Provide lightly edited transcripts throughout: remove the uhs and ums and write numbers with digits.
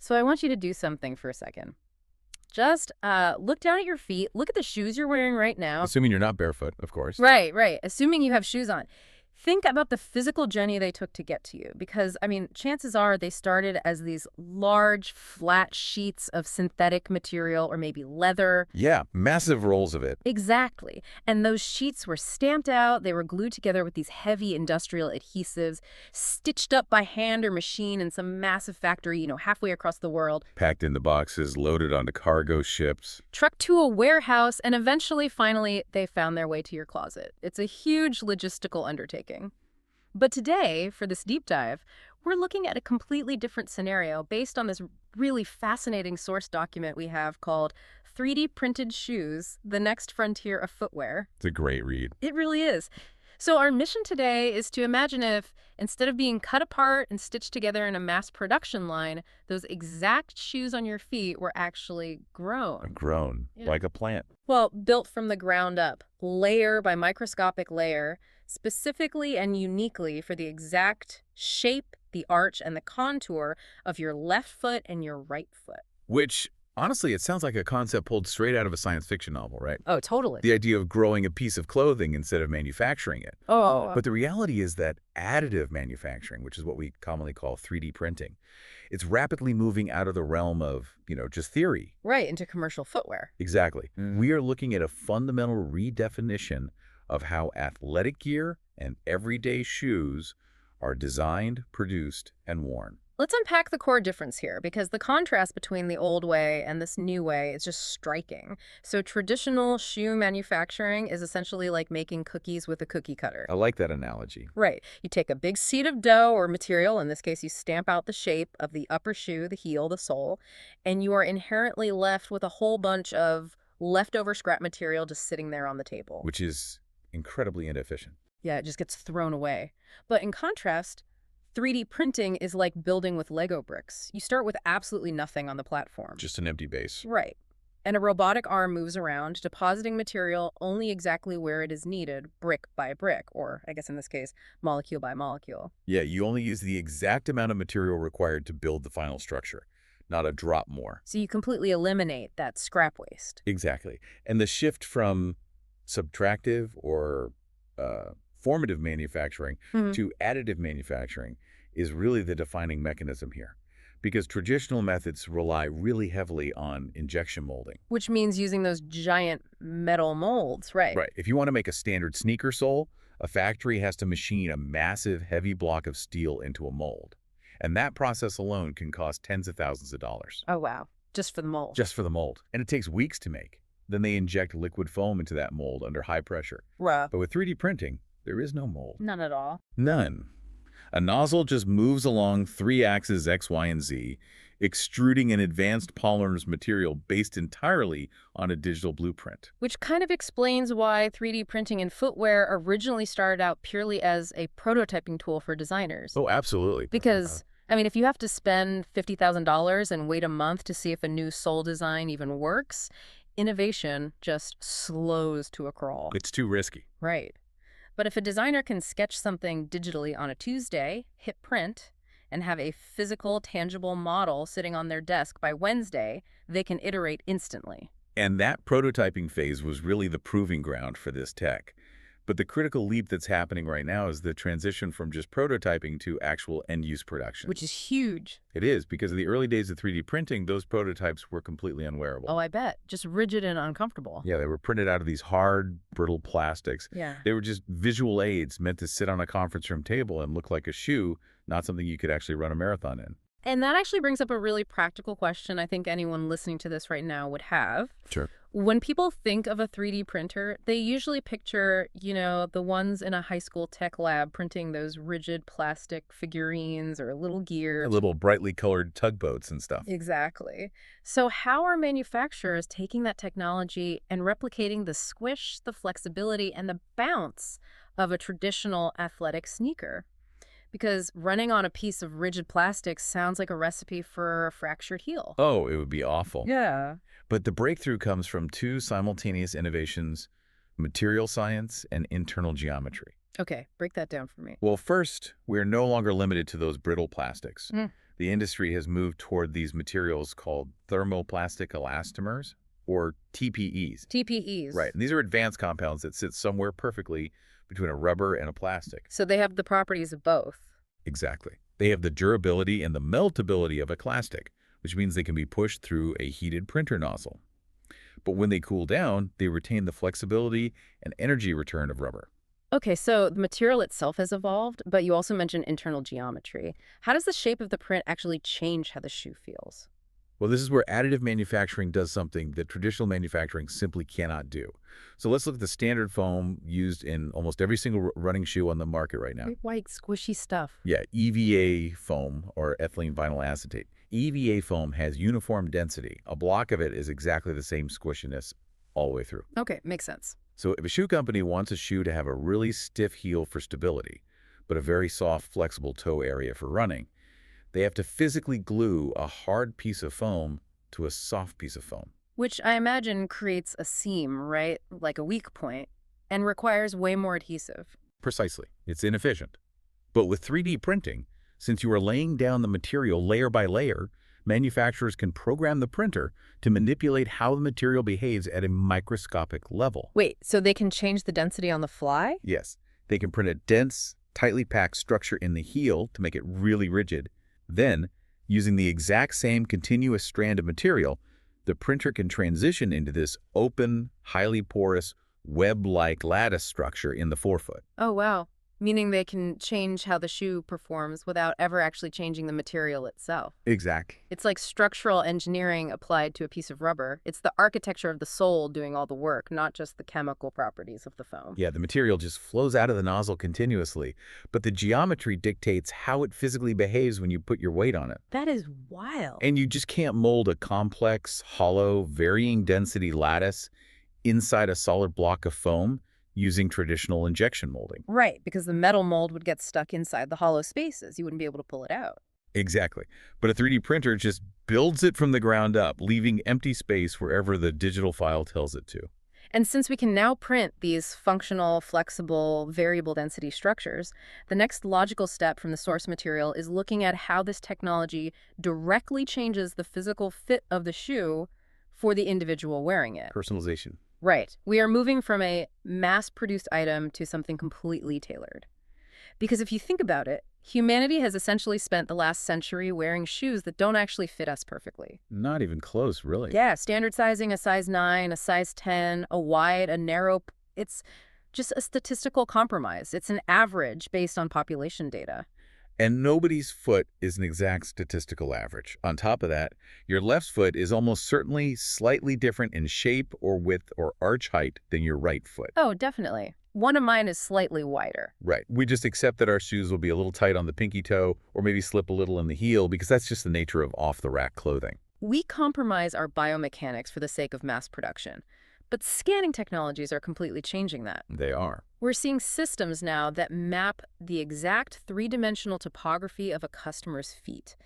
So I want you to do something for a second. Just look down at your feet. Look at the shoes you're wearing right now. Assuming you're not barefoot, of course. Right, right. Assuming you have shoes on. Think about the physical journey they took to get to you. Because, I mean, chances are they started as these large, flat sheets of synthetic material or maybe leather. Yeah, massive rolls of it. Exactly. And those sheets were stamped out. They were glued together with these heavy industrial adhesives, stitched up by hand or machine in some massive factory, halfway across the world. Packed into boxes, loaded onto cargo ships. Trucked to a warehouse, and eventually, finally, they found their way to your closet. It's a huge logistical undertaking. But today, for this deep dive, we're looking at a completely different scenario based on this really fascinating source document we have called 3D Printed Shoes, The Next Frontier of Footwear. It's a great read. It really is. So our mission today is to imagine if, instead of being cut apart and stitched together in a mass production line, those exact shoes on your feet were actually grown. Grown, like a plant. Well, built from the ground up, layer by microscopic layer, specifically and uniquely for the exact shape, the arch, and the contour of your left foot and your right foot. Which, honestly, it sounds like a concept pulled straight out of a science fiction novel, right? Oh, totally. The idea of growing a piece of clothing instead of manufacturing it. Oh. But the reality is that additive manufacturing, which is what we commonly call 3D printing, it's rapidly moving out of the realm of, just theory. Right, into commercial footwear. Exactly. We are looking at a fundamental redefinition of how athletic gear and everyday shoes are designed, produced, and worn. Let's unpack the core difference here, because the contrast between the old way and this new way is just striking. So traditional shoe manufacturing is essentially like making cookies with a cookie cutter. I like that analogy. Right. You take a big sheet of dough or material, in this case you stamp out the shape of the upper shoe, the heel, the sole, and you are inherently left with a whole bunch of leftover scrap material just sitting there on the table. Which is incredibly inefficient. Yeah, it just gets thrown away. But in contrast, 3D printing is like building with Lego bricks. You start with absolutely nothing on the platform. Just an empty base. Right. And a robotic arm moves around, depositing material only exactly where it is needed, brick by brick, or I guess in this case, molecule by molecule. Yeah, you only use the exact amount of material required to build the final structure, not a drop more. So you completely eliminate that scrap waste. Exactly. And the shift from subtractive or formative manufacturing to additive manufacturing is really the defining mechanism here. Because traditional methods rely really heavily on injection molding. Which means using those giant metal molds, right? Right. If you want to make a standard sneaker sole, a factory has to machine a massive, heavy block of steel into a mold. And that process alone can cost tens of thousands of dollars. Oh, wow. Just for the mold. Just for the mold. And it takes weeks to make. Then they inject liquid foam into that mold under high pressure. Rough. But with 3D printing, there is no mold. None at all. None. A nozzle just moves along 3 axes X, Y, and Z, extruding an advanced polymer material based entirely on a digital blueprint. Which kind of explains why 3D printing in footwear originally started out purely as a prototyping tool for designers. Oh, absolutely. Because, I mean, if you have to spend $50,000 and wait a month to see if a new sole design even works, innovation just slows to a crawl. It's too risky. Right. But if a designer can sketch something digitally on a Tuesday, hit print, and have a physical, tangible model sitting on their desk by Wednesday, they can iterate instantly. And that prototyping phase was really the proving ground for this tech. But the critical leap that's happening right now is the transition from just prototyping to actual end-use production. Which is huge. It is, because in the early days of 3D printing, those prototypes were completely unwearable. Oh, I bet. Just rigid and uncomfortable. Yeah, they were printed out of these hard, brittle plastics. Yeah. They were just visual aids meant to sit on a conference room table and look like a shoe, not something you could actually run a marathon in. And that actually brings up a really practical question I think anyone listening to this right now would have. Sure. When people think of a 3D printer, they usually picture, the ones in a high school tech lab printing those rigid plastic figurines or little gear. Little brightly colored tugboats and stuff. Exactly. So how are manufacturers taking that technology and replicating the squish, the flexibility, and the bounce of a traditional athletic sneaker? Because running on a piece of rigid plastic sounds like a recipe for a fractured heel. Oh, it would be awful. Yeah. But the breakthrough comes from 2 simultaneous innovations: material science and internal geometry. Okay, break that down for me. Well, first, we're no longer limited to those brittle plastics. the industry has moved toward these materials called thermoplastic elastomers, or TPEs. TPEs. Right, and these are advanced compounds that sit somewhere perfectly between a rubber and a plastic. So they have the properties of both. Exactly. They have the durability and the meltability of a plastic, which means they can be pushed through a heated printer nozzle. But when they cool down, they retain the flexibility and energy return of rubber. Okay, so the material itself has evolved, but you also mentioned internal geometry. How does the shape of the print actually change how the shoe feels? Well, this is where additive manufacturing does something that traditional manufacturing simply cannot do. So let's look at the standard foam used in almost every single running shoe on the market right now. Great white, squishy stuff. Yeah, EVA foam, or ethylene vinyl acetate. EVA foam has uniform density. A block of it is exactly the same squishiness all the way through. Okay, makes sense. So if a shoe company wants a shoe to have a really stiff heel for stability, but a very soft, flexible toe area for running, they have to physically glue a hard piece of foam to a soft piece of foam. Which I imagine creates a seam, right? Like a weak point, and requires way more adhesive. Precisely. It's inefficient. But with 3D printing, since you are laying down the material layer by layer, manufacturers can program the printer to manipulate how the material behaves at a microscopic level. Wait, so they can change the density on the fly? Yes, they can print a dense, tightly packed structure in the heel to make it really rigid. Then, using the exact same continuous strand of material, the printer can transition into this open, highly porous, web-like lattice structure in the forefoot. Oh, wow. Meaning they can change how the shoe performs without ever actually changing the material itself. Exactly. It's like structural engineering applied to a piece of rubber. It's the architecture of the sole doing all the work, not just the chemical properties of the foam. Yeah, the material just flows out of the nozzle continuously, but the geometry dictates how it physically behaves when you put your weight on it. That is wild. And you just can't mold a complex, hollow, varying density lattice inside a solid block of foam using traditional injection molding. Right, because the metal mold would get stuck inside the hollow spaces. You wouldn't be able to pull it out. Exactly. But a 3D printer just builds it from the ground up, leaving empty space wherever the digital file tells it to. And since we can now print these functional, flexible, variable density structures, the next logical step from the source material is looking at how this technology directly changes the physical fit of the shoe for the individual wearing it. Personalization. Right. We are moving from a mass-produced item to something completely tailored. Because if you think about it, humanity has essentially spent the last century wearing shoes that don't actually fit us perfectly. Not even close, really. Yeah, standard sizing, a size 9, a size 10, a wide, a narrow. It's just a statistical compromise. It's an average based on population data. And nobody's foot is an exact statistical average. On top of that, your left foot is almost certainly slightly different in shape or width or arch height than your right foot. Oh, definitely. One of mine is slightly wider. Right. We just accept that our shoes will be a little tight on the pinky toe or maybe slip a little in the heel because that's just the nature of off-the-rack clothing. We compromise our biomechanics for the sake of mass production. But scanning technologies are completely changing that. They are. We're seeing systems now that map the exact three-dimensional topography of a customer's feet.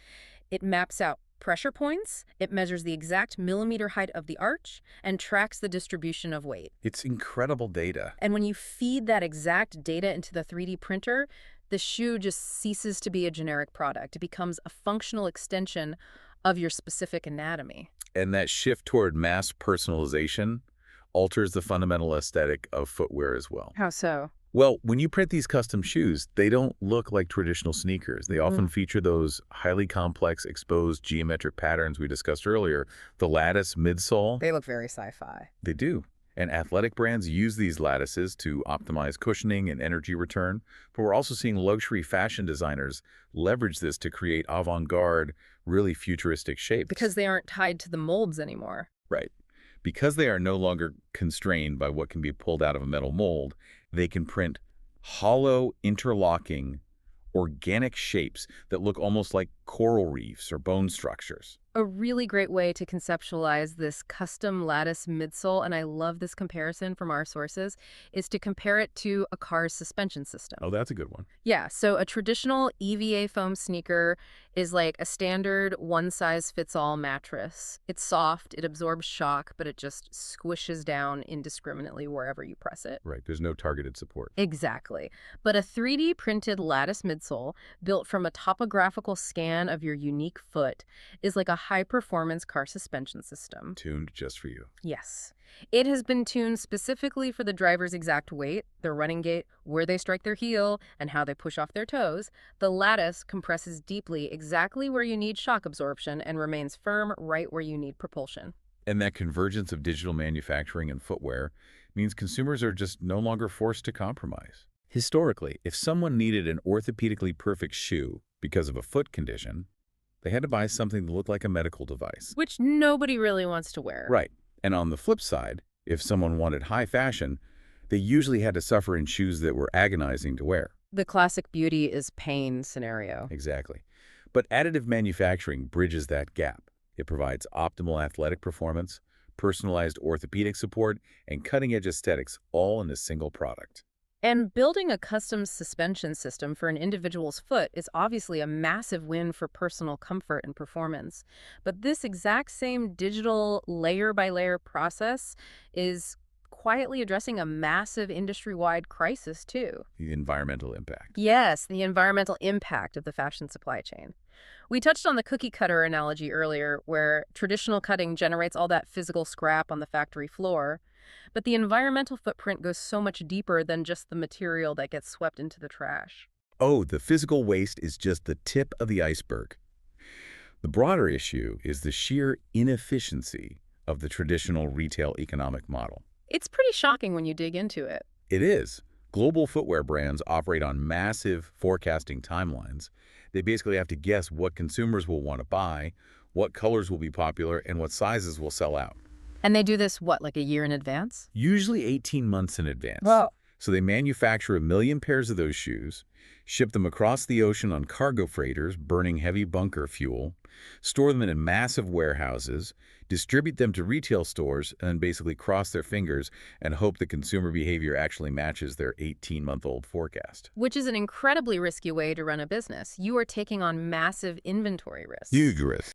It maps out pressure points, it measures the exact millimeter height of the arch, and tracks the distribution of weight. It's incredible data. And when you feed that exact data into the 3D printer, the shoe just ceases to be a generic product. It becomes a functional extension of your specific anatomy. And that shift toward mass personalization alters the fundamental aesthetic of footwear as well. How so? Well, when you print these custom shoes, they don't look like traditional sneakers. They often feature those highly complex exposed geometric patterns we discussed earlier, the lattice midsole. They look very sci-fi. They do. And athletic brands use these lattices to optimize cushioning and energy return. But we're also seeing luxury fashion designers leverage this to create avant-garde, really futuristic shapes. Because they aren't tied to the molds anymore. Right. Because they are no longer constrained by what can be pulled out of a metal mold, they can print hollow, interlocking, organic shapes that look almost like coral reefs or bone structures. A really great way to conceptualize this custom lattice midsole, and I love this comparison from our sources, is to compare it to a car's suspension Oh, system. that's a good one. Yeah, so a traditional EVA foam sneaker is like a standard one-size-fits-all mattress. It's soft, it absorbs shock, but it just squishes down indiscriminately wherever you press it. Right. There's no targeted support. Exactly. But a 3D printed lattice midsole built from a topographical scan of your unique foot is like a high-performance car suspension system. Tuned just for you. Yes. It has been tuned specifically for the driver's exact weight, their running gait, where they strike their heel, and how they push off their toes. The lattice compresses deeply exactly where you need shock absorption and remains firm right where you need propulsion. And that convergence of digital manufacturing and footwear means consumers are just no longer forced to compromise. Historically, if someone needed an orthopedically perfect shoe because of a foot condition, they had to buy something that looked like a medical device. Which nobody really wants to wear. Right. And on the flip side, if someone wanted high fashion, they usually had to suffer in shoes that were agonizing to wear. The classic beauty is pain scenario. Exactly. But additive manufacturing bridges that gap. It provides optimal athletic performance, personalized orthopedic support, and cutting-edge aesthetics all in a single product. And building a custom suspension system for an individual's foot is obviously a massive win for personal comfort and performance. But this exact same digital layer-by-layer process is quietly addressing a massive industry-wide crisis, too. The environmental impact. Yes, the environmental impact of the fashion supply chain. We touched on the cookie cutter analogy earlier, where traditional cutting generates all that physical scrap on the factory floor. But the environmental footprint goes so much deeper than just the material that gets swept into the trash. Oh, the physical waste is just the tip of the iceberg. The broader issue is the sheer inefficiency of the traditional retail economic model. It's pretty shocking when you dig into it. It is. Global footwear brands operate on massive forecasting timelines. They basically have to guess what consumers will want to buy, what colors will be popular, and what sizes will sell out. And they do this, what, like a year in advance? Usually 18 months in advance. Whoa. So they manufacture 1 million pairs of those shoes, ship them across the ocean on cargo freighters burning heavy bunker fuel, store them in massive warehouses, distribute them to retail stores, and basically cross their fingers and hope the consumer behavior actually matches their 18-month-old forecast. Which is an incredibly risky way to run a business. You are taking on massive inventory risks. Huge risk.